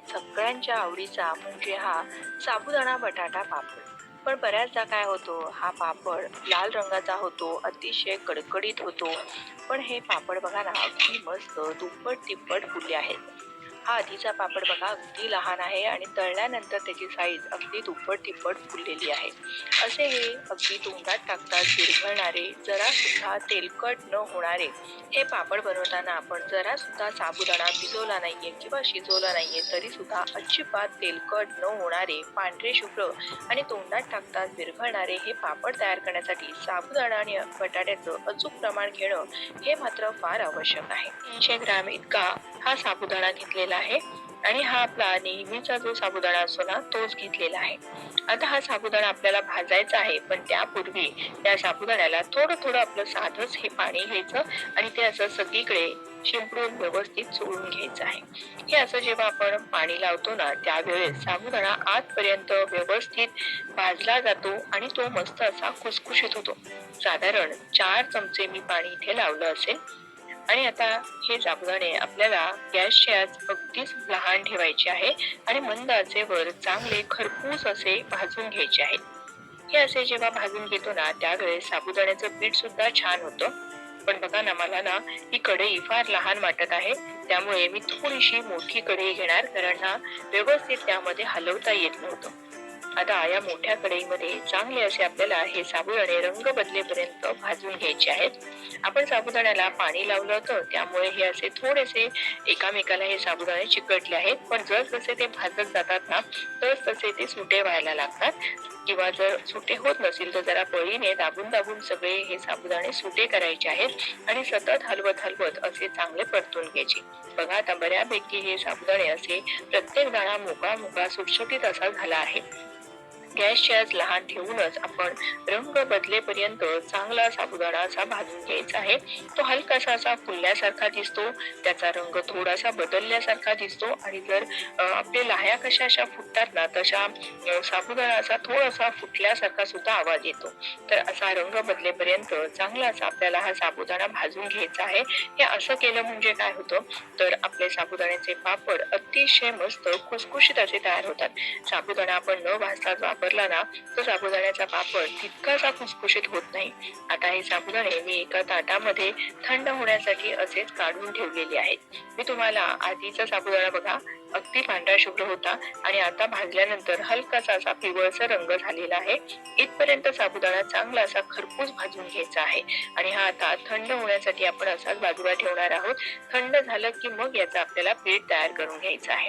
सगळ्यांच्या आवडीचा म्हणजे हा साबुदाणा बटाटा पापड. पण बऱ्याचदा काय होतो, हा पापड लाल रंगाचा होतो, अतिशय कडकडीत होतो. पण हे पापड बघा ना, अगदी मस्त दुप्पट-तिप्पट फुलले आहेत. हा आधीचा पापड बघा अगदी लहान आहे आणि तळल्यानंतर त्याची साईज अगदी दुप्पट-तिप्पट फुललेली आहे. असे हे अगदी तोंडात टाकताच विरघळणारे, जरासुद्धा तेलकट न होणारे हे पापड बनवताना आपण जरासुद्धा साबुदाणा भिजवला नाहीये किंवा शिजवला नाहीये, तरीसुद्धा अजिबात तेलकट न होणारे, पांढरे शुभ्र आणि तोंडात टाकताच विरघळणारे हे पापड तयार करण्यासाठी साबुदाणा आणि बटाट्याचं अचूक प्रमाण घेणं हे मात्र फार आवश्यक आहे. 300 ग्रॅम इतका हा साबुदाणा घेतलेला आहे आणि हा आपला नेहमीचा जो साबुदाणा असतो ना तोच घेतलेला आहे. आता हा साबुदाणा आपल्याला भाजायचा आहे, पण त्यापूर्वी त्या साबुदाण्याला थोडं थोडं आपलं साधंच हे पाणी घ्यायचं आणि ते असं सगळीकडे शिंपडून व्यवस्थित चोळून घ्यायचं आहे. हे असं जेव्हा आपण पाणी लावतो ना त्यावेळेस साबुदाणा आतपर्यंत व्यवस्थित भाजला जातो आणि तो मस्त असा खुसखुशीत होतो. साधारण 4 चमचे मी पाणी इथे लावलं असेल. आणि आता हे साबुदाणे आपल्याला गॅसची आच अगदीच लहान ठेवायची आहे आणि मंद आचेवर चांगले खरपूस असे भाजून घ्यायचे आहेत. हे असे जेव्हा भाजून घेतो ना त्यावेळेस साबुदाण्याचं पीठ सुद्धा छान होतं. पण बघा ना, मला ना ही कढई फार लहान वाटत आहे, त्यामुळे मी थोडीशी मोठी कढई घेणार, कारण ना व्यवस्थित त्यामध्ये हलवता येत नव्हतं. आता या मोठ्या कढईमध्ये चांगले असे आपल्याला हे साबुदाणे रंग बदलेपर्यंत भाजून घ्यायचे आहेत. आपण साबुदाण्याला पाणी लावलं होतं, त्यामुळे हे असे थोडेसे एकामेकाला हे साबुदाणे चिकटले आहेत. पण जसजसे ते भाजत जातात ना, तसे ते सुटे व्हायला लागतात. किंवा जर सुटे होत नसेल तर जरा पळीने दाबून दाबून सगळे हे साबुदाणे सुटे करायचे आहेत आणि सतत हलवत हलवत असे चांगले परतून घ्यायचे. बघा आता बऱ्यापैकी हे साबुदाणे असे प्रत्येक दाणा मोकळा मोकळा सुटसुटीत असा झाला आहे. गॅसची आच लहान ठेवूनच आपण रंग बदलेपर्यंत चांगला साबुदाणा असा भाजून घ्यायचा आहे. तो हलकासा असा फुलल्यासारखा दिसतो, त्याचा रंग थोडासा बदलल्यासारखा दिसतो आणि जर आपले लाह्या कशा अशा फुटतात ना तशा साबुदाणा असा थोडासा फुटल्यासारखा सुद्धा आवाज येतो. तर असा रंग बदलेपर्यंत चांगला असा आपल्याला हा साबुदाणा भाजून घ्यायचा आहे. हे असं केलं म्हणजे काय होतं, तर आपले साबुदाण्याचे पापड अतिशय मस्त खुसखुशीत असे तयार होतात. साबुदाणा आपण न भाजता वापरला ना तर साबुदाण्याचा पापड तितकासा खुसखुशीत होत नाही. आता हे साबुदाणे मी एका ताटामध्ये थंड होण्यासाठी असेच काढून ठेवलेले आहेत. मी तुम्हाला आधीचा साबुदाणा बघा अगदी पांढरा शुभ्र होता आणि आता भाजल्यानंतर हलकासा असा पिवळसर रंग झालेला आहे. इथपर्यंत साबुदाणा चांगला असा खरपूस भाजून घ्यायचा आहे आणि हा आता थंड होण्यासाठी आपण असाच बाजूला ठेवणार आहोत. थंड झालं की मग याचा आपल्याला पीठ तयार करून घ्यायचं आहे.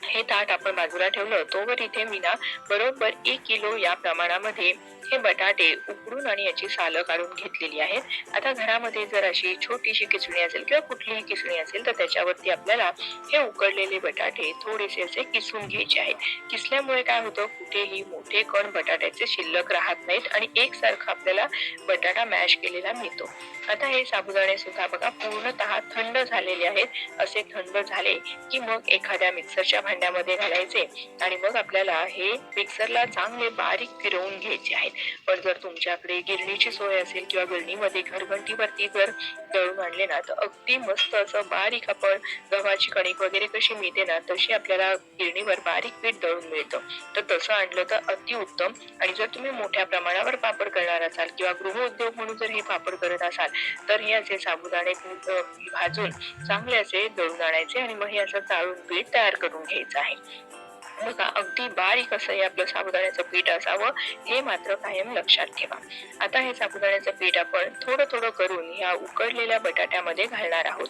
हे ताट आपण बाजूला ठेवलं, तोवर इथे मी ना बरोबर 1 किलो या प्रमाणामध्ये हे बटाटे उकडून आणि याची सालं काढून घेतलेली आहेत. आता घरामध्ये जर अशी छोटीशी किसणी असेल किंवा कुठलीही किसणी असेल तर त्याच्यावरती आपल्याला हे उकडलेले बटाटे थोडेसे असे किसून घ्यायचे आहेत. किसल्यामुळे काय होतं, कुठेही मोठे कण बटाट्याचे शिल्लक राहत नाहीत आणि एकसारखा आपल्याला बटाटा मॅश केलेला मिळतो. आता हे साबुदाणे सुद्धा बघा पूर्णतः थंड झालेले आहेत. असे थंड झाले की मग एखाद्या मिक्सरच्या भांड्यामध्ये घालायचे आणि मग आपल्याला हे मिक्सरला चांगले बारीक फिरवून घ्यायचे आहेत. पण जर तुमच्याकडे गिरणीची सोय असेल किंवा गिरणीमध्ये घरघंटीवरती जर दळून आणले ना तर अगदी मस्त असं बारीक आपण गव्हाची कणिक वगैरे कशी मिळते ना तशी आपल्याला गिरणीवर बारीक पीठ दळून मिळतं. तर तसं आणलं तर अतिउत्तम. आणि जर तुम्ही मोठ्या प्रमाणावर पापड करणार असाल किंवा गृहउद्योग म्हणून जर हे पापड करत असाल तर हे असे साबुदाणे भाजून चांगले असे दळून आणायचे आणि मग हे असं चाळून पीठ तयार करून घ्यायचं आहे. बघा अगदी बारीक असं हे आपलं साबुदाण्याचं पीठ असावं, हे मात्र कायम लक्षात ठेवा. आता हे साबुदाण्याचं पीठ आपण थोडं थोडं करून या उकडलेल्या बटाट्यामध्ये घालणार आहोत.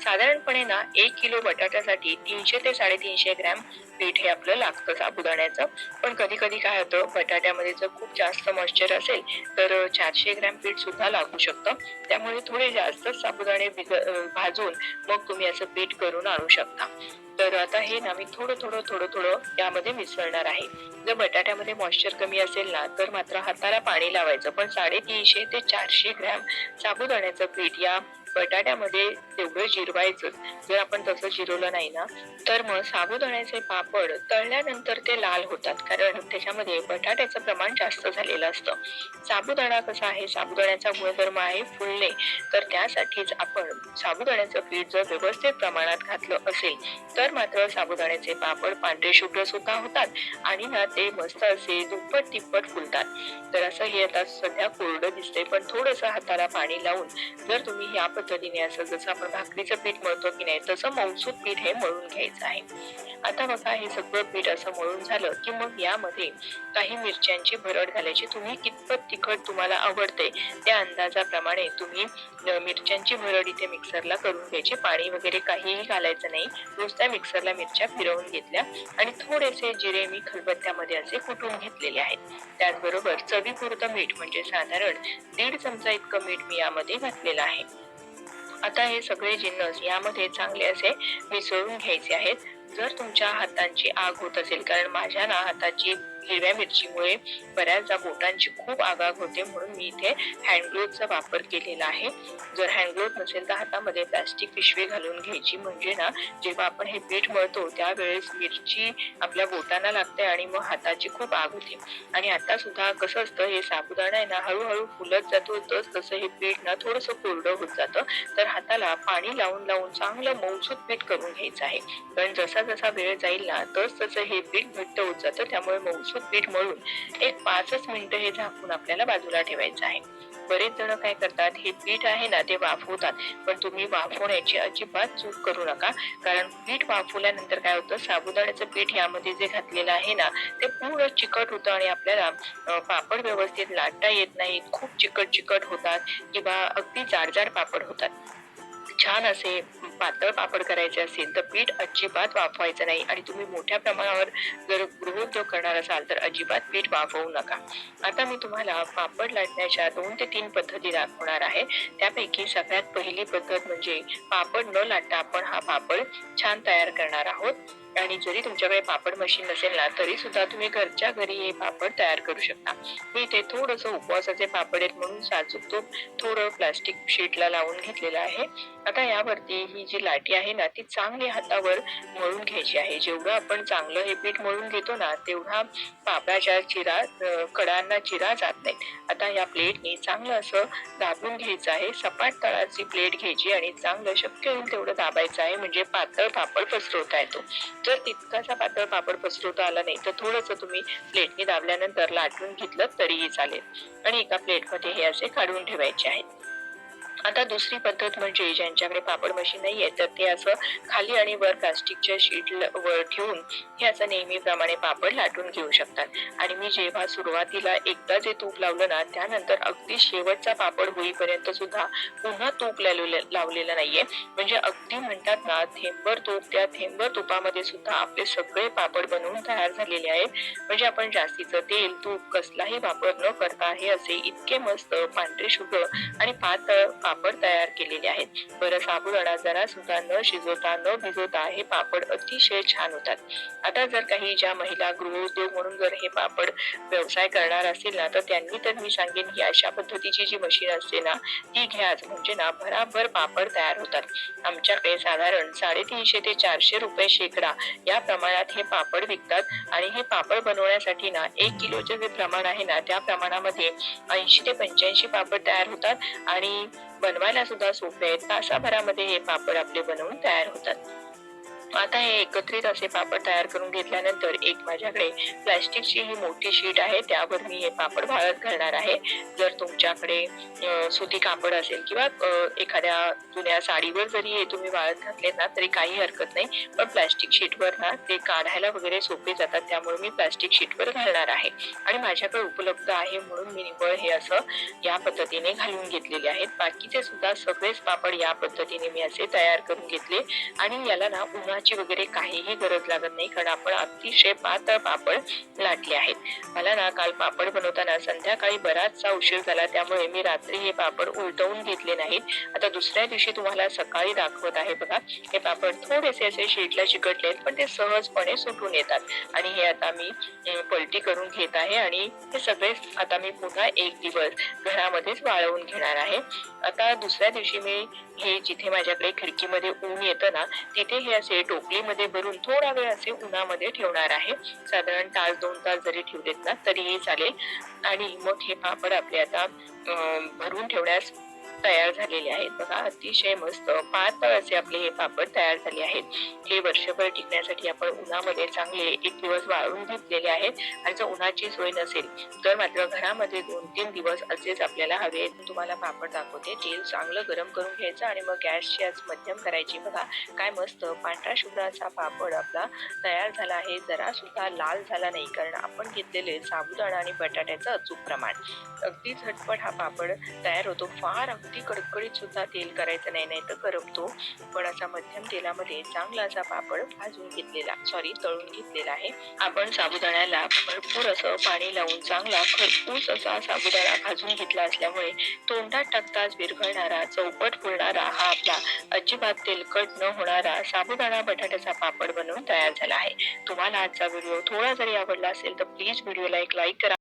साधारणपणे ना 1 किलो बटाट्यासाठी 300 ते 350 ग्रॅम पीठ हे आपलं लागतं साबुदाण्याचं. पण कधी कधी काय होतं, बटाट्यामध्ये जर खूप जास्त मॉइश्चर असेल तर 400 ग्रॅम पीठ सुद्धा लागू शकतं. त्यामुळे थोडे जास्त साबुदाणे भाजून मग तुम्ही असं पीठ करून आणू शकता. तर आता हे ना मी थोडं थोडं थोडं थोडं यामध्ये मिसळणार आहे. जर बटाट्यामध्ये मॉइश्चर कमी असेल ना तर मात्र हाताला पाणी लावायचं. पण 350 ते 400 ग्रॅम साबुदाण्याचं पीठ या बटाट्यामध्ये तेवढं जिरवायचं. जर आपण तसं जिरवलं नाही ना, तर मग साबुदाण्याचे पापड तळल्यानंतर ते लाल होतात, कारण त्याच्यामध्ये बटाट्याचं प्रमाण जास्त झालेलं असतं. साबुदाणा कसा आहे, साबुदाण्याचा गुणधर्म आहे फुलणे, तर त्यासाठीच आपण साबुदाण्याचं पीठ जर व्यवस्थित प्रमाणात घातलं असेल, तर मात्र साबुदाण्याचे पापड पांढरे शुभ्र सुद्धा होतात आणि ना ते मस्त असे दुप्पट तिप्पट फुलतात. तर असं हे आता सध्या कोरडं दिसतंय, पण थोडंसं हाताला पाणी लावून जर तुम्ही या पद्धतीने असं जसं आपण भाकरीचं पीठ मळतो की नाही, तसं मऊसूत पीठ हे मळून घ्यायचं आहे. आता बघा हे सगळं पीठ असं मळून झालं की मग यामध्ये काही मिरच्यांची भरड घालायची. तुम्ही कितपत तिखट तुम्हाला आवडते त्या अंदाजाप्रमाणे तुम्ही मिरच्यांची भरड इथे मिक्सरला करून घ्यायची. पाणी वगैरे काहीही घालायचं नाही. नुसत्या मिक्सरला मिरच्या फिरवून घेतल्या आणि थोडेसे जिरे मी खलबत्त्यामध्ये असे कुटून घेतलेले आहेत. त्याचबरोबर चवीपुरतं मीठ म्हणजे साधारण 1.5 चमचा इतकं मीठ मी यामध्ये घातलेलं आहे. आता हे सगळे जिन्नस यामध्ये चांगले असे मिसळून घ्यायचे आहेत. जर तुमच्या हातांची आग होत असेल, कारण माझ्या ना हाताची हिरव्या मिरचीमुळे बऱ्याचदा बोटांची खूप आग होते, म्हणून मी इथे हँड ग्लोव्हचा वापर केलेला आहे. जर हँड ग्लोव्ह नसेल तर हातामध्ये प्लास्टिक पिशवी घालून घ्यायची, म्हणजे ना जेव्हा आपण हे पीठ मळतो त्यावेळेस मिरची आपल्या बोटांना लागते आणि मग हाताची खूप आग होते. आणि आता सुद्धा कसं असतं, हे साबुदाणा आहे ना हळूहळू फुलत जातो, तसं हे पीठ ना थोडंसं कोरडं होत जातं. तर हाताला पाणी लावून लावून चांगलं मऊसूत पीठ करून घ्यायचं आहे. पण जसा जसा वेळ जाईल ना तसं हे पीठ घट्ट होत जातं. त्यामुळे मऊसूत पीठ मळून एक 5च मिनिटं हे झाकून आपल्याला बाजूला ठेवायचं आहे. बरेच जण काय करतात, हे पीठ आहे ना ते वाफवतात, पण तुम्ही वाफवण्याची अजिबात चूक करू नका. कारण पीठ वाफवल्यानंतर काय होतं, साबुदाण्याचं पीठ यामध्ये जे घातलेलं आहे ना ते पूर्ण चिकट होतं आणि आपल्याला पापड व्यवस्थित लाटता येत नाही. खूप चिकट चिकट होतात किंवा अगदी जाड पापड होतात. छान असे पातळ पापड करायचे असेल तर पीठ अजिबात वाफवायचं नाही. आणि तुम्ही मोठ्या प्रमाणावर जर गृहोद्योग करणार असाल तर अजिबात पीठ वाफवू नका. आता मी तुम्हाला पापड लाटण्याच्या 2 ते 3 पद्धती दाखवणार आहे. त्यापैकी सगळ्यात पहिली पद्धत म्हणजे पापड न लाटता आपण हा पापड छान तयार करणार आहोत. आणि जरी तुमच्याकडे पापड मशीन नसेल ना तरी सुद्धा तुम्ही घरच्या घरी हे पापड तयार करू शकता. मी इथे थोडंसं उपवासाचे पापड आहेत म्हणून साजूक तूप थोडं प्लास्टिक शीटला लावून घेतलेलं आहे. आता यावरती ही जी लाटी आहे ना ती चांगली हातावर मळून घ्यायची आहे. जेवढं आपण चांगलं हे पीठ मळून घेतो ना तेवढा पापडाच्या कडांना चिरा जात नाही. आता या प्लेटने चांगलं असं दाबून घ्यायचं आहे. सपाट तळाची प्लेट घ्यायची आणि चांगलं शक्य होईल तेवढं दाबायचं आहे, म्हणजे पातळ पापड पसरवता येतो. जर तितकासा पातळ पापड पसरवता आला नाही तर थोडंसं तुम्ही प्लेटने दाबल्यानंतर लाटून घेतलं तरीही चालेल आणि एका प्लेटमध्ये हे असे काढून ठेवायचे आहेत. आता दुसरी पद्धत म्हणजे ज्यांच्याकडे पापड मशीन नाहीये तर ते असं खाली आणि वर प्लास्टिकच्या शीट वर ठेवून हे असं नेहमीप्रमाणे पापड लाटून घेऊ शकतात. आणि मी जेव्हा सुरुवातीला एकदा जे तूप लावलं ना त्यानंतर अगदी शेवटचा पापड होईपर्यंत सुद्धा पुन्हा तूप लावलेलं नाहीये. म्हणजे अगदी म्हणतात ना थेंबर तूप, त्या थेंबर तुपामध्ये सुद्धा आपले सगळे पापड बनवून तयार झालेले आहेत. म्हणजे आपण जास्तीचं तेल तूप कसलाही वापर न करता हे असे इतके मस्त पांढरे शुभ्र आणि पातळ पापड तयार केलेले आहेत. बरं, साबुदाणा जरा सुद्धा न शिजवता न भिजवता हे पापड अतिशय छान होतात. आता जर काही ज्या महिला गृहोद्योग म्हणून जर हे पापड व्यवसाय करणार असतील ना तर त्यांनी तर मी सांगेन की अशा पद्धतीची जी मशीन असते ना ती घ्याच, म्हणजे ना भराभर पापड तयार होतात. आमच्याकडे साधारण 350 ते 400 रुपये शेकडा या प्रमाणात हे पापड विकतात. आणि हे पापड बनवण्यासाठी ना 1 किलोचे जे प्रमाण आहे ना त्या प्रमाणामध्ये 80 ते 85 पापड तयार होतात आणि बनवायला सुद्धा सोपे आहेत. तासाभरामध्ये हे पापड आपले बनवून तयार होतात. आता हे एकत्रित असे पापड तयार करून घेतल्यानंतर एक माझ्याकडे प्लास्टिकची ही मोठी शीट आहे, त्यावर मी हे पापड वाळत घालणार आहे. जर तुमच्याकडे सुती कापड असेल किंवा एखाद्या जुन्या साडीवर जरी हे तुम्ही वाळत घातले ना तरी काही हरकत नाही, पण प्लास्टिक शीटवर ना ते काढायला वगैरे सोपे जातात, त्यामुळे मी प्लास्टिक शीटवर घालणार आहे. आणि माझ्याकडे उपलब्ध आहे म्हणून मी निव्वळ हे असं या पद्धतीने घालून घेतलेले आहेत. बाकीचे सुद्धा सगळेच पापड या पद्धतीने मी असे तयार करून घेतले आणि याला ना उन्हाची वगैरे काहीही गरज लागत नाही, कारण आपण अतिशय पातळ पापड लाटले आहेत. मला ना काल पापड बनवताना संध्याकाळी बराचसा उशीर झाला, त्यामुळे मी रात्री हे पापड उलटवून घेतले नाहीत. आता दुसऱ्या दिवशी तुम्हाला सकाळी दाखवत आहे बघा. हे पापड थोडेसे असे शीटला चिकटलेत, पण ते सहजपणे सुटून येतात. आणि हे आता मी पलटी करून घेत आहे आणि हे सगळे आता मी पुन्हा एक दिवस घरामध्येच वाळवून घेणार आहे. आता दुसऱ्या दिवशी मी हे जिथे माझ्याकडे खिडकीमध्ये ऊन येतं ना, तिथे हे असे टोपलीमध्ये भरून थोडा वेळ असे उन्हामध्ये ठेवणार आहे. साधारण तास 2 तास जरी ठेवलेत ना तरीही चालेल. आणि मग हे पापड आपले आता भरून ठेवण्यास तयार झालेले आहेत. बघा अतिशय मस्त पातळ असे आपले हे पापड तयार झाले आहेत. हे वर्षभर टिकण्यासाठी आपण उन्हामध्ये चांगले एक दिवस वाळवून घेतलेले आहेत. आणि जर उन्हाची सोय नसेल तर मात्र घरामध्ये 2-3 दिवस असेच आपल्याला हवे. तुम्हाला पापड दाखवते. तेल चांगलं गरम करून घ्यायचं आणि मग गॅसची आच मध्यम करायची. बघा काय मस्त पांढरा शुभ्र असा पापड आपला तयार झाला आहे. जरा सुद्धा लाल झाला नाही, कारण आपण घेतलेले साबुदाणा आणि बटाट्याचं अचूक प्रमाण. अगदी झटपट हा पापड तयार होतो. फार अगदी कडकडीत सुद्धा तेल करायचं नाही, नाही तर करपतो. पण असा मध्यम तेलामध्ये चांगला असा पापड तळून घेतलेला आहे. आपण साबुदाण्याला भरपूर असं पाणी लावून चांगला खरपूस असा साबुदाणा भाजून घेतला असल्यामुळे तोंडात टाकताच विरघळणारा, चौपट फुलणारा हा आपला अजिबात तेलकट न होणारा साबुदाणा बटाट्याचा पापड बनवून तयार झाला आहे. तुम्हाला आजचा व्हिडिओ थोडा जरी आवडला असेल तर प्लीज व्हिडिओला एक लाईक करा.